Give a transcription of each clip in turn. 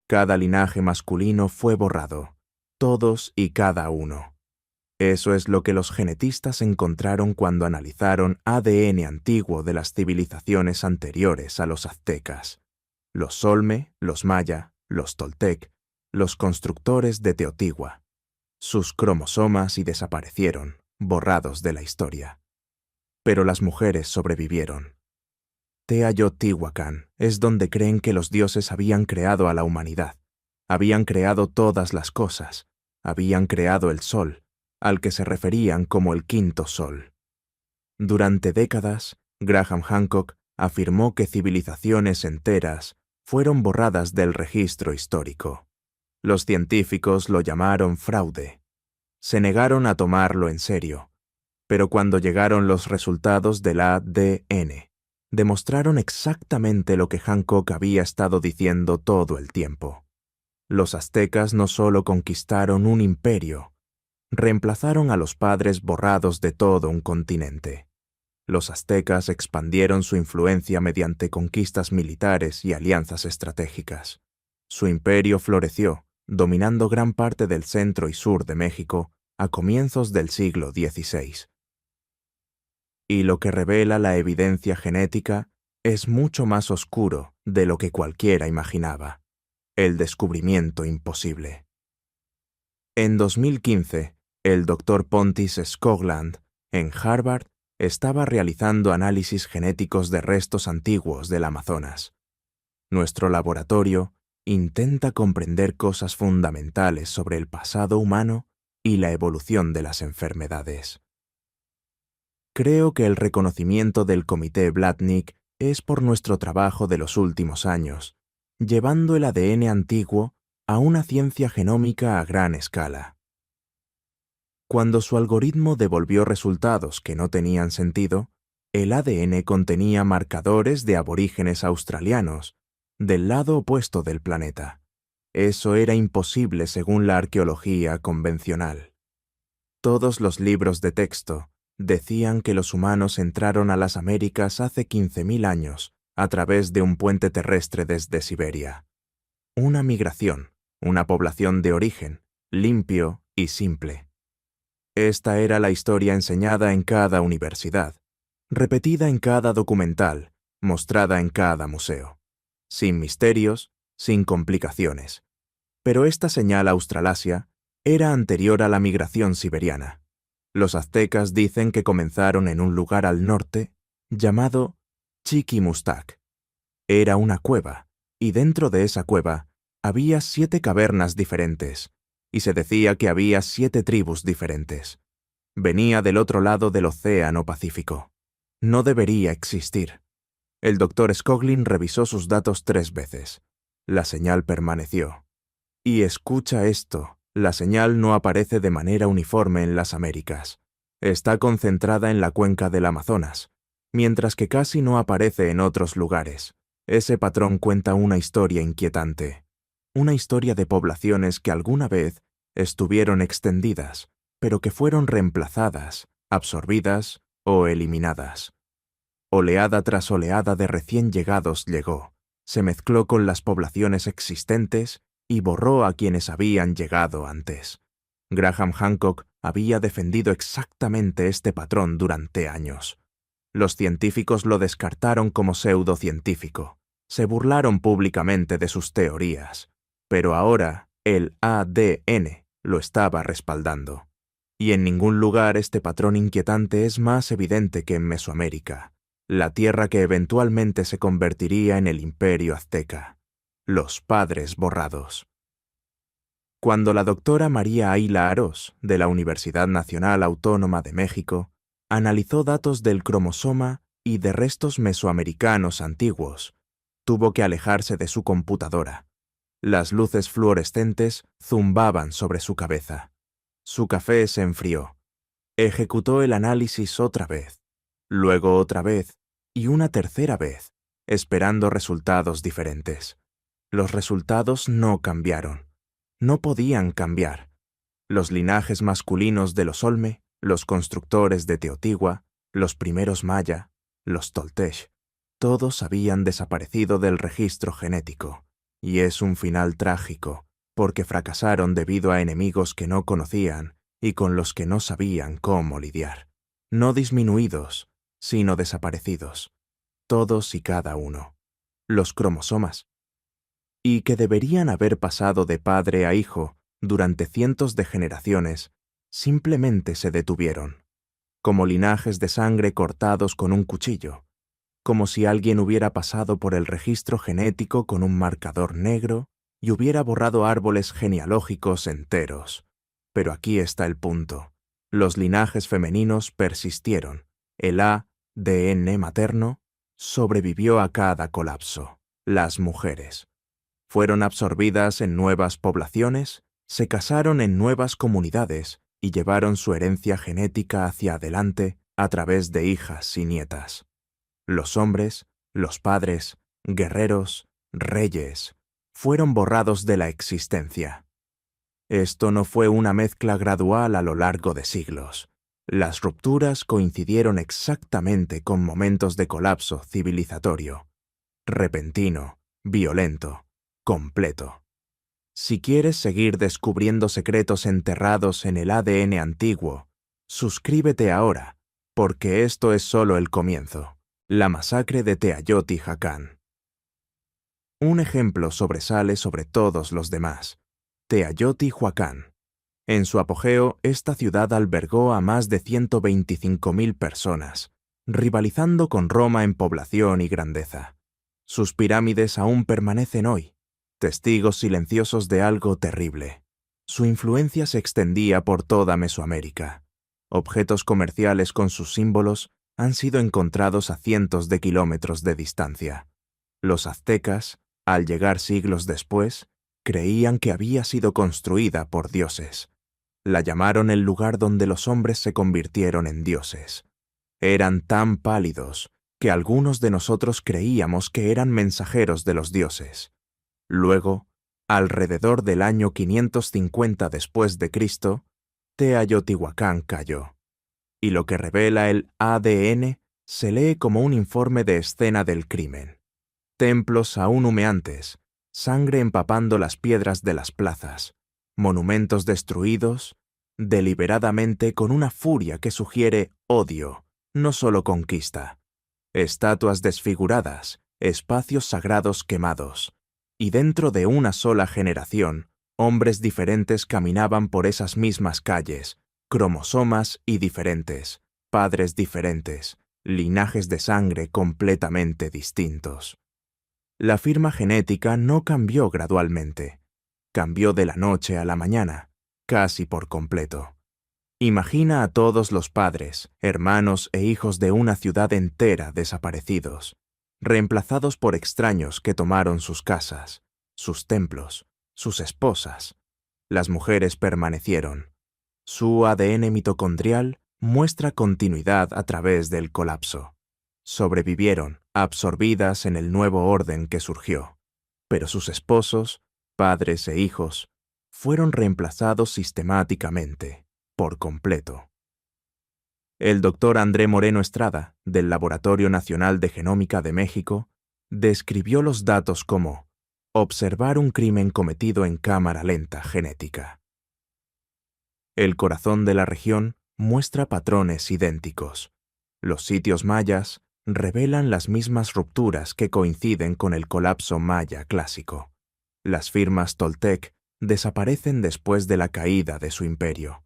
Cada linaje masculino fue borrado, todos y cada uno. Eso es lo que los genetistas encontraron cuando analizaron ADN antiguo de las civilizaciones anteriores a los aztecas, los Olme, los Maya, los Toltec, los constructores de Teotigua. Sus cromosomas y desaparecieron, borrados de la historia. Pero las mujeres sobrevivieron. Teotihuacán es donde creen que los dioses habían creado a la humanidad, habían creado todas las cosas, habían creado el sol, al que se referían como el quinto sol. Durante décadas, Graham Hancock afirmó que civilizaciones enteras fueron borradas del registro histórico. Los científicos lo llamaron fraude. Se negaron a tomarlo en serio, pero cuando llegaron los resultados del ADN, demostraron exactamente lo que Hancock había estado diciendo todo el tiempo. Los aztecas no solo conquistaron un imperio, reemplazaron a los padres borrados de todo un continente. Los aztecas expandieron su influencia mediante conquistas militares y alianzas estratégicas. Su imperio floreció, dominando gran parte del centro y sur de México a comienzos del siglo XVI. Y lo que revela la evidencia genética es mucho más oscuro de lo que cualquiera imaginaba. El descubrimiento imposible. En 2015, el Dr. Pontus Skoglund, en Harvard, estaba realizando análisis genéticos de restos antiguos del Amazonas. Nuestro laboratorio intenta comprender cosas fundamentales sobre el pasado humano y la evolución de las enfermedades. Creo que el reconocimiento del Comité Blavatnik es por nuestro trabajo de los últimos años, llevando el ADN antiguo a una ciencia genómica a gran escala. Cuando su algoritmo devolvió resultados que no tenían sentido, el ADN contenía marcadores de aborígenes australianos, del lado opuesto del planeta. Eso era imposible según la arqueología convencional. Todos los libros de texto decían que los humanos entraron a las Américas hace 15.000 años a través de un puente terrestre desde Siberia. Una migración, una población de origen, limpio y simple. Esta era la historia enseñada en cada universidad, repetida en cada documental, mostrada en cada museo. Sin misterios, sin complicaciones. Pero esta señal Australasia era anterior a la migración siberiana. Los aztecas dicen que comenzaron en un lugar al norte llamado Chiquimustac. Era una cueva, y dentro de esa cueva había 7 cavernas diferentes, y se decía que había 7 tribus diferentes. Venía del otro lado del Océano Pacífico. No debería existir. El Dr. Skoglund revisó sus datos 3 veces. La señal permaneció. Y escucha esto. La señal no aparece de manera uniforme en las Américas. Está concentrada en la cuenca del Amazonas, mientras que casi no aparece en otros lugares. Ese patrón cuenta una historia inquietante. Una historia de poblaciones que alguna vez estuvieron extendidas, pero que fueron reemplazadas, absorbidas o eliminadas. Oleada tras oleada de recién llegados llegó, se mezcló con las poblaciones existentes y borró a quienes habían llegado antes. Graham Hancock había defendido exactamente este patrón durante años. Los científicos lo descartaron como pseudocientífico. Se burlaron públicamente de sus teorías. Pero ahora el ADN lo estaba respaldando. Y en ningún lugar este patrón inquietante es más evidente que en Mesoamérica, la tierra que eventualmente se convertiría en el Imperio Azteca. Los padres borrados. Cuando la doctora María Ayla Arós, de la Universidad Nacional Autónoma de México, analizó datos del cromosoma y de restos mesoamericanos antiguos, tuvo que alejarse de su computadora. Las luces fluorescentes zumbaban sobre su cabeza. Su café se enfrió. Ejecutó el análisis otra vez, luego otra vez y una tercera vez, esperando resultados diferentes. Los resultados no cambiaron. No podían cambiar. Los linajes masculinos de los Olme, los constructores de Teotigua, los primeros Maya, los Toltec, todos habían desaparecido del registro genético, Y es un final trágico, porque fracasaron debido a enemigos que no conocían y con los que no sabían cómo lidiar. No disminuidos, sino desaparecidos. Todos y cada uno. Los cromosomas. Y que deberían haber pasado de padre a hijo durante cientos de generaciones, simplemente se detuvieron, como linajes de sangre cortados con un cuchillo, como si alguien hubiera pasado por el registro genético con un marcador negro y hubiera borrado árboles genealógicos enteros. Pero aquí está el punto. Los linajes femeninos persistieron. El ADN materno sobrevivió a cada colapso. Las mujeres fueron absorbidas en nuevas poblaciones, se casaron en nuevas comunidades y llevaron su herencia genética hacia adelante a través de hijas y nietas. Los hombres, los padres, guerreros, reyes, fueron borrados de la existencia. Esto no fue una mezcla gradual a lo largo de siglos. Las rupturas coincidieron exactamente con momentos de colapso civilizatorio, repentino, violento, completo. Si quieres seguir descubriendo secretos enterrados en el ADN antiguo, suscríbete ahora, porque esto es solo el comienzo. La masacre de Teotihuacán. Un ejemplo sobresale sobre todos los demás. Teotihuacán. En su apogeo, esta ciudad albergó a más de 125.000 personas, rivalizando con Roma en población y grandeza. Sus pirámides aún permanecen hoy, testigos silenciosos de algo terrible. Su influencia se extendía por toda Mesoamérica. Objetos comerciales con sus símbolos han sido encontrados a cientos de kilómetros de distancia. Los aztecas, al llegar siglos después, creían que había sido construida por dioses. La llamaron el lugar donde los hombres se convirtieron en dioses. Eran tan pálidos que algunos de nosotros creíamos que eran mensajeros de los dioses. Luego, alrededor del año 550 después de Cristo, Teotihuacán cayó. Y lo que revela el ADN se lee como un informe de escena del crimen. Templos aún humeantes, sangre empapando las piedras de las plazas, monumentos destruidos, deliberadamente con una furia que sugiere odio, no solo conquista. Estatuas desfiguradas, espacios sagrados quemados. Y dentro de una sola generación, hombres diferentes caminaban por esas mismas calles, cromosomas y diferentes, padres diferentes, linajes de sangre completamente distintos. La firma genética no cambió gradualmente, cambió de la noche a la mañana, casi por completo. Imagina a todos los padres, hermanos e hijos de una ciudad entera desaparecidos, reemplazados por extraños que tomaron sus casas, sus templos, sus esposas. Las mujeres permanecieron. Su ADN mitocondrial muestra continuidad a través del colapso. Sobrevivieron, absorbidas en el nuevo orden que surgió. Pero sus esposos, padres e hijos, fueron reemplazados sistemáticamente, por completo. El doctor André Moreno Estrada, del Laboratorio Nacional de Genómica de México, describió los datos como observar un crimen cometido en cámara lenta genética. El corazón de la región muestra patrones idénticos. Los sitios mayas revelan las mismas rupturas que coinciden con el colapso maya clásico. Las firmas toltec desaparecen después de la caída de su imperio.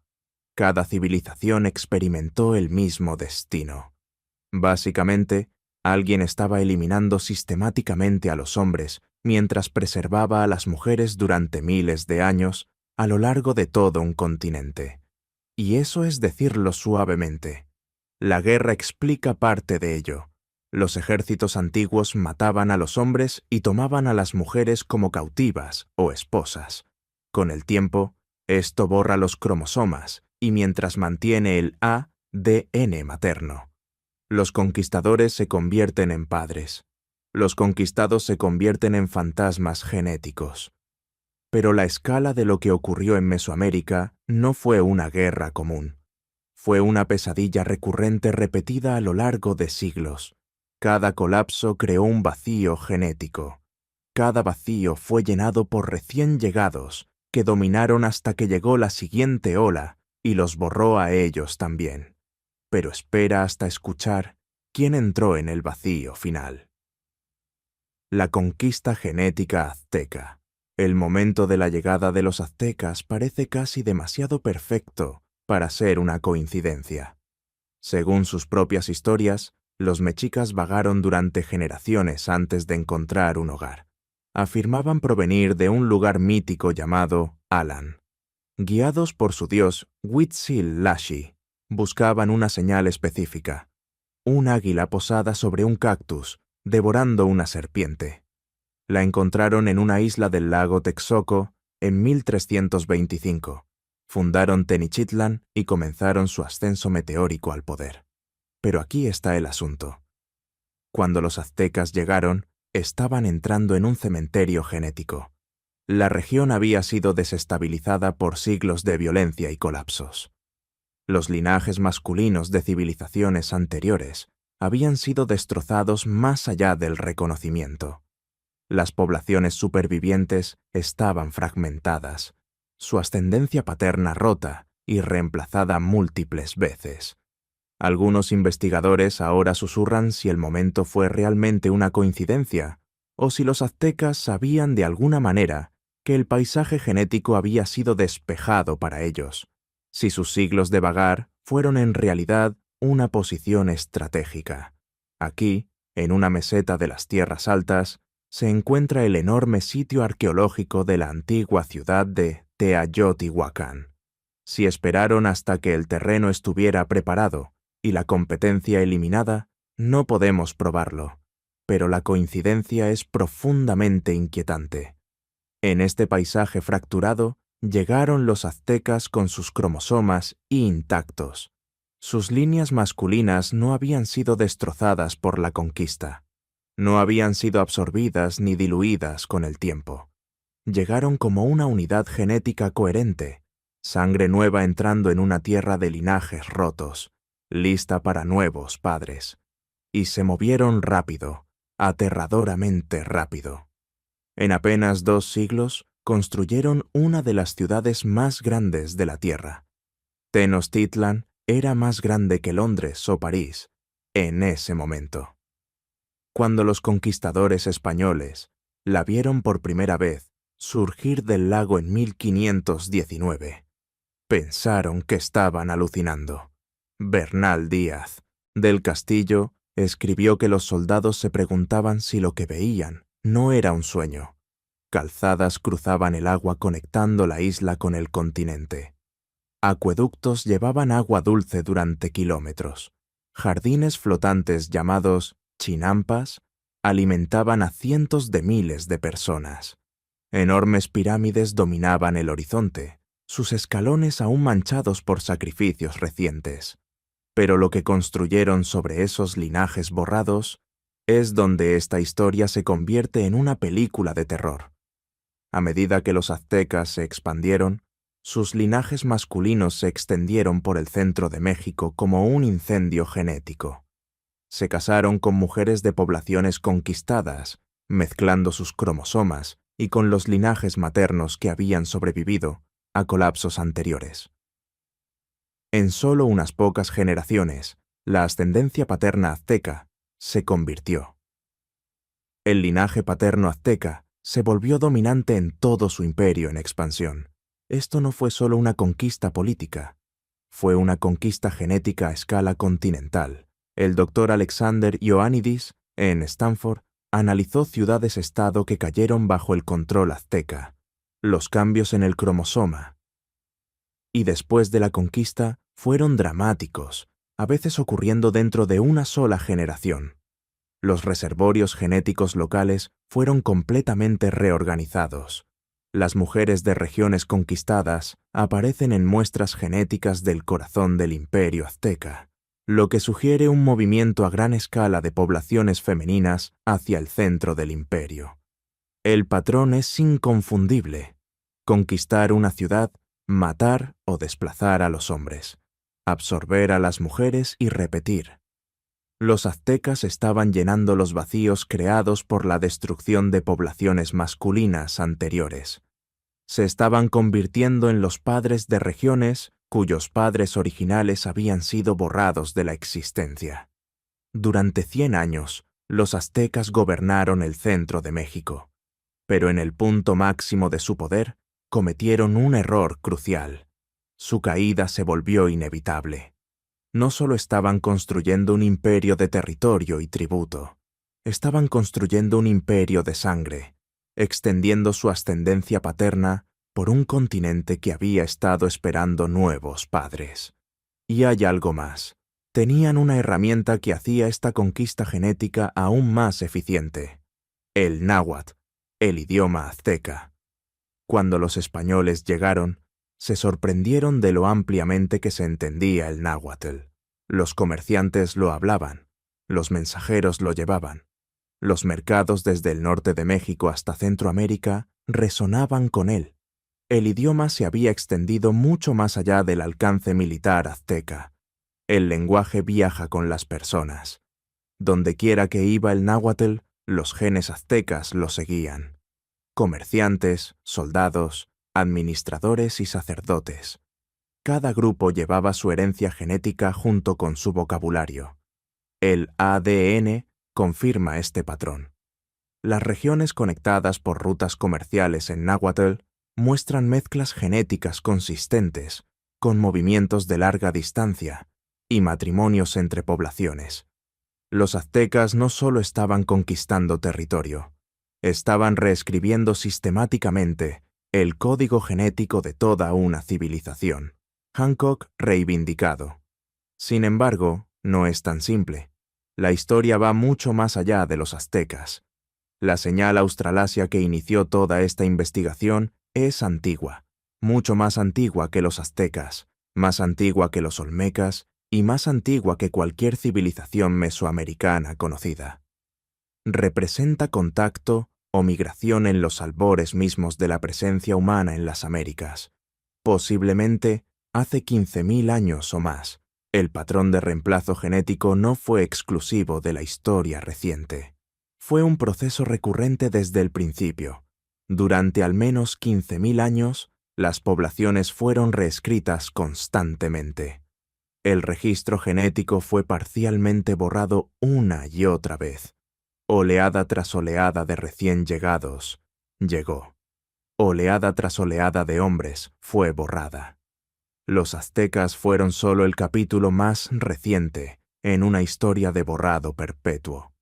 Cada civilización experimentó el mismo destino. Básicamente, alguien estaba eliminando sistemáticamente a los hombres mientras preservaba a las mujeres durante miles de años a lo largo de todo un continente. Y eso es decirlo suavemente. La guerra explica parte de ello. Los ejércitos antiguos mataban a los hombres y tomaban a las mujeres como cautivas o esposas. Con el tiempo, esto borra los cromosomas y mientras mantiene el ADN materno. Los conquistadores se convierten en padres. Los conquistados se convierten en fantasmas genéticos. Pero la escala de lo que ocurrió en Mesoamérica no fue una guerra común. Fue una pesadilla recurrente repetida a lo largo de siglos. Cada colapso creó un vacío genético. cada vacío fue llenado por recién llegados, que dominaron hasta que llegó la siguiente ola y los borró a ellos también. Pero espera hasta escuchar quién entró en el vacío final. La conquista genética azteca. El momento de la llegada de los aztecas parece casi demasiado perfecto para ser una coincidencia. Según sus propias historias, los mexicas vagaron durante generaciones antes de encontrar un hogar. Afirmaban provenir de un lugar mítico llamado Alan. Guiados por su dios Huitzil-Lashi, buscaban una señal específica. Un águila posada sobre un cactus, devorando una serpiente. La encontraron en una isla del lago Texcoco en 1325. Fundaron Tenochtitlan y comenzaron su ascenso meteórico al poder. Pero aquí está el asunto. Cuando los aztecas llegaron, estaban entrando en un cementerio genético. La región había sido desestabilizada por siglos de violencia y colapsos. Los linajes masculinos de civilizaciones anteriores habían sido destrozados más allá del reconocimiento. Las poblaciones supervivientes estaban fragmentadas, su ascendencia paterna rota y reemplazada múltiples veces. Algunos investigadores ahora susurran si el momento fue realmente una coincidencia o si los aztecas sabían de alguna manera que el paisaje genético había sido despejado para ellos, si sus siglos de vagar fueron en realidad una posición estratégica. Aquí, en una meseta de las Tierras Altas, se encuentra el enorme sitio arqueológico de la antigua ciudad de Teotihuacán. Si esperaron hasta que el terreno estuviera preparado y la competencia eliminada, no podemos probarlo, pero la coincidencia es profundamente inquietante. En este paisaje fracturado, llegaron los aztecas con sus cromosomas intactos. Sus líneas masculinas no habían sido destrozadas por la conquista. No habían sido absorbidas ni diluidas con el tiempo. Llegaron como una unidad genética coherente, sangre nueva entrando en una tierra de linajes rotos, lista para nuevos padres. Y se movieron rápido, aterradoramente rápido. En apenas 2 siglos, construyeron una de las ciudades más grandes de la Tierra. Tenochtitlan era más grande que Londres o París, en ese momento. Cuando los conquistadores españoles la vieron por primera vez surgir del lago en 1519, pensaron que estaban alucinando. Bernal Díaz, del Castillo, escribió que los soldados se preguntaban si lo que veían no era un sueño. Calzadas cruzaban el agua conectando la isla con el continente. Acueductos llevaban agua dulce durante kilómetros. Jardines flotantes llamados chinampas alimentaban a cientos de miles de personas. Enormes pirámides dominaban el horizonte, sus escalones aún manchados por sacrificios recientes. Pero lo que construyeron sobre esos linajes borrados es donde esta historia se convierte en una película de terror. A medida que los aztecas se expandieron, sus linajes masculinos se extendieron por el centro de México como un incendio genético. Se casaron con mujeres de poblaciones conquistadas, mezclando sus cromosomas y con los linajes maternos que habían sobrevivido a colapsos anteriores. En solo unas pocas generaciones, la ascendencia paterna azteca se convirtió. El linaje paterno azteca se volvió dominante en todo su imperio en expansión. Esto no fue solo una conquista política, fue una conquista genética a escala continental. El doctor Alexander Ioannidis, en Stanford, analizó ciudades-estado que cayeron bajo el control azteca, los cambios en el cromosoma. Y después de la conquista, fueron dramáticos, a veces ocurriendo dentro de una sola generación. Los reservorios genéticos locales fueron completamente reorganizados. Las mujeres de regiones conquistadas aparecen en muestras genéticas del corazón del imperio azteca, lo que sugiere un movimiento a gran escala de poblaciones femeninas hacia el centro del imperio. El patrón es inconfundible: conquistar una ciudad, matar o desplazar a los hombres, absorber a las mujeres y repetir. Los aztecas estaban llenando los vacíos creados por la destrucción de poblaciones masculinas anteriores. Se estaban convirtiendo en los padres de regiones cuyos padres originales habían sido borrados de la existencia. Durante 100 años, los aztecas gobernaron el centro de México, pero en el punto máximo de su poder, cometieron un error crucial. Su caída se volvió inevitable. No solo estaban construyendo un imperio de territorio y tributo, estaban construyendo un imperio de sangre, extendiendo su ascendencia paterna por un continente que había estado esperando nuevos padres. Y hay algo más. Tenían una herramienta que hacía esta conquista genética aún más eficiente: el náhuatl, el idioma azteca. Cuando los españoles llegaron, se sorprendieron de lo ampliamente que se entendía el náhuatl. Los comerciantes lo hablaban, los mensajeros lo llevaban. Los mercados desde el norte de México hasta Centroamérica resonaban con él. El idioma se había extendido mucho más allá del alcance militar azteca. El lenguaje viaja con las personas. Dondequiera que iba el náhuatl, los genes aztecas lo seguían. Comerciantes, soldados, administradores y sacerdotes. Cada grupo llevaba su herencia genética junto con su vocabulario. El ADN confirma este patrón. Las regiones conectadas por rutas comerciales en náhuatl muestran mezclas genéticas consistentes, con movimientos de larga distancia y matrimonios entre poblaciones. Los aztecas no solo estaban conquistando territorio, estaban reescribiendo sistemáticamente el código genético de toda una civilización. Hancock reivindicado. Sin embargo, no es tan simple. La historia va mucho más allá de los aztecas. La señal australasia que inició toda esta investigación es antigua, mucho más antigua que los aztecas, más antigua que los olmecas y más antigua que cualquier civilización mesoamericana conocida. Representa contacto o migración en los albores mismos de la presencia humana en las Américas. Posiblemente hace 15.000 años o más. El patrón de reemplazo genético no fue exclusivo de la historia reciente. Fue un proceso recurrente desde el principio. Durante al menos 15.000 años, las poblaciones fueron reescritas constantemente. El registro genético fue parcialmente borrado una y otra vez. Oleada tras oleada de recién llegados llegó. Oleada tras oleada de hombres fue borrada. Los aztecas fueron solo el capítulo más reciente en una historia de borrado perpetuo.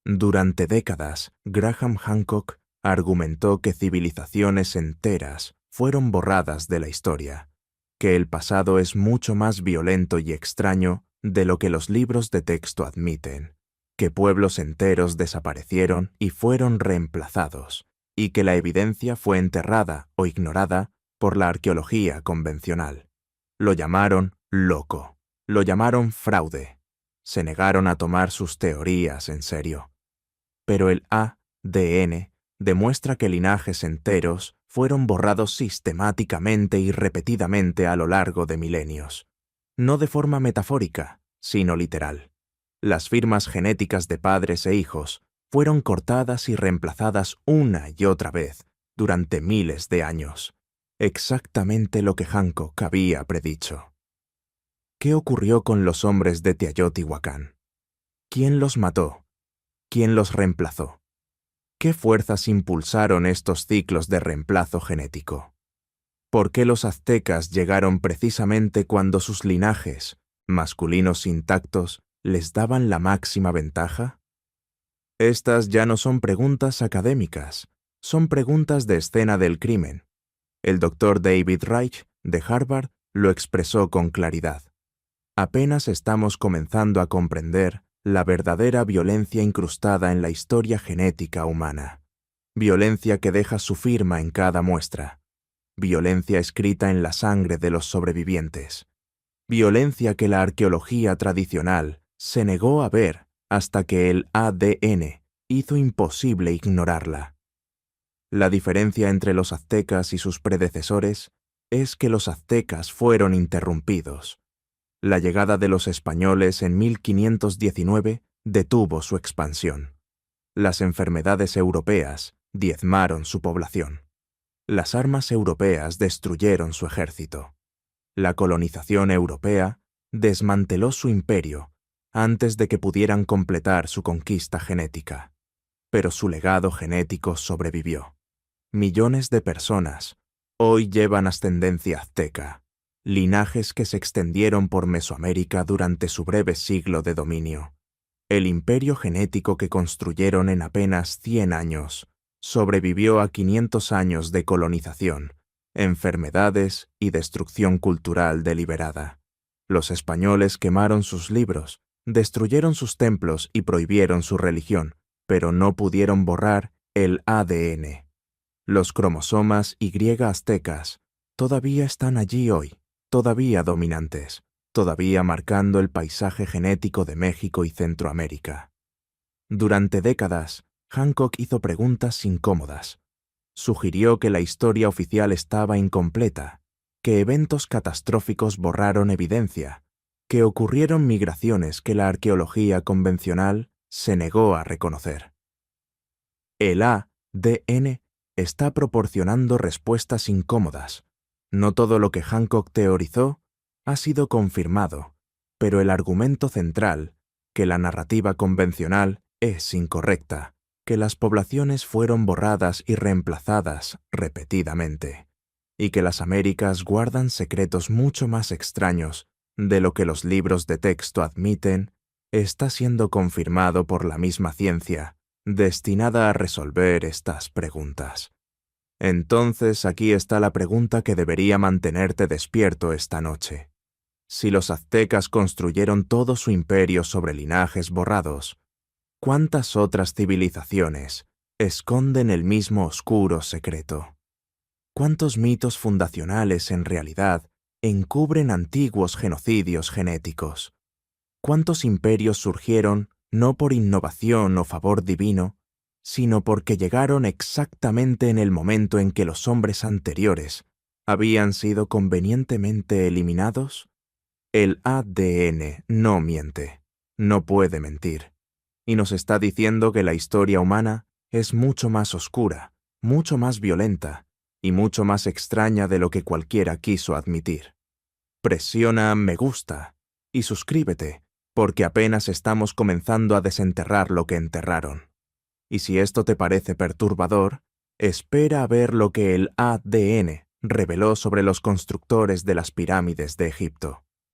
Durante décadas, Graham Hancock argumentó que civilizaciones enteras fueron borradas de la historia, que el pasado es mucho más violento y extraño de lo que los libros de texto admiten, que pueblos enteros desaparecieron y fueron reemplazados, y que la evidencia fue enterrada o ignorada por la arqueología convencional. Lo llamaron loco, lo llamaron fraude. Se negaron a tomar sus teorías en serio. Pero el ADN demuestra que linajes enteros fueron borrados sistemáticamente y repetidamente a lo largo de milenios. No de forma metafórica, sino literal. Las firmas genéticas de padres e hijos fueron cortadas y reemplazadas una y otra vez durante miles de años. Exactamente lo que Hancock había predicho. ¿Qué ocurrió con los hombres de Teotihuacán? ¿Quién los mató? ¿Quién los reemplazó? ¿Qué fuerzas impulsaron estos ciclos de reemplazo genético? ¿Por qué los aztecas llegaron precisamente cuando sus linajes, masculinos intactos, les daban la máxima ventaja? Estas ya no son preguntas académicas, son preguntas de escena del crimen. El doctor David Reich, de Harvard, lo expresó con claridad. Apenas estamos comenzando a comprender la verdadera violencia incrustada en la historia genética humana. Violencia que deja su firma en cada muestra. Violencia escrita en la sangre de los sobrevivientes. Violencia que la arqueología tradicional se negó a ver hasta que el ADN hizo imposible ignorarla. La diferencia entre los aztecas y sus predecesores es que los aztecas fueron interrumpidos. La llegada de los españoles en 1519 detuvo su expansión. Las enfermedades europeas diezmaron su población. Las armas europeas destruyeron su ejército. La colonización europea desmanteló su imperio antes de que pudieran completar su conquista genética. Pero su legado genético sobrevivió. Millones de personas hoy llevan ascendencia azteca, linajes que se extendieron por Mesoamérica durante su breve siglo de dominio. El imperio genético que construyeron en apenas 100 años sobrevivió a 500 años de colonización, enfermedades y destrucción cultural deliberada. Los españoles quemaron sus libros, destruyeron sus templos y prohibieron su religión, pero no pudieron borrar el ADN. Los cromosomas Y aztecas todavía están allí hoy, todavía dominantes, todavía marcando el paisaje genético de México y Centroamérica. Durante décadas, Hancock hizo preguntas incómodas. Sugirió que la historia oficial estaba incompleta, que eventos catastróficos borraron evidencia, que ocurrieron migraciones que la arqueología convencional se negó a reconocer. El ADN está proporcionando respuestas incómodas. No todo lo que Hancock teorizó ha sido confirmado, pero el argumento central, que la narrativa convencional es incorrecta, que las poblaciones fueron borradas y reemplazadas repetidamente, y que las Américas guardan secretos mucho más extraños de lo que los libros de texto admiten, está siendo confirmado por la misma ciencia, destinada a resolver estas preguntas. Entonces aquí está la pregunta que debería mantenerte despierto esta noche. Si los aztecas construyeron todo su imperio sobre linajes borrados, ¿cuántas otras civilizaciones esconden el mismo oscuro secreto? ¿Cuántos mitos fundacionales en realidad encubren antiguos genocidios genéticos? ¿Cuántos imperios surgieron no por innovación o favor divino, sino porque llegaron exactamente en el momento en que los hombres anteriores habían sido convenientemente eliminados? El ADN no miente, no puede mentir, y nos está diciendo que la historia humana es mucho más oscura, mucho más violenta y mucho más extraña de lo que cualquiera quiso admitir. Presiona me gusta y suscríbete, porque apenas estamos comenzando a desenterrar lo que enterraron. Y si esto te parece perturbador, espera a ver lo que el ADN reveló sobre los constructores de las pirámides de Egipto.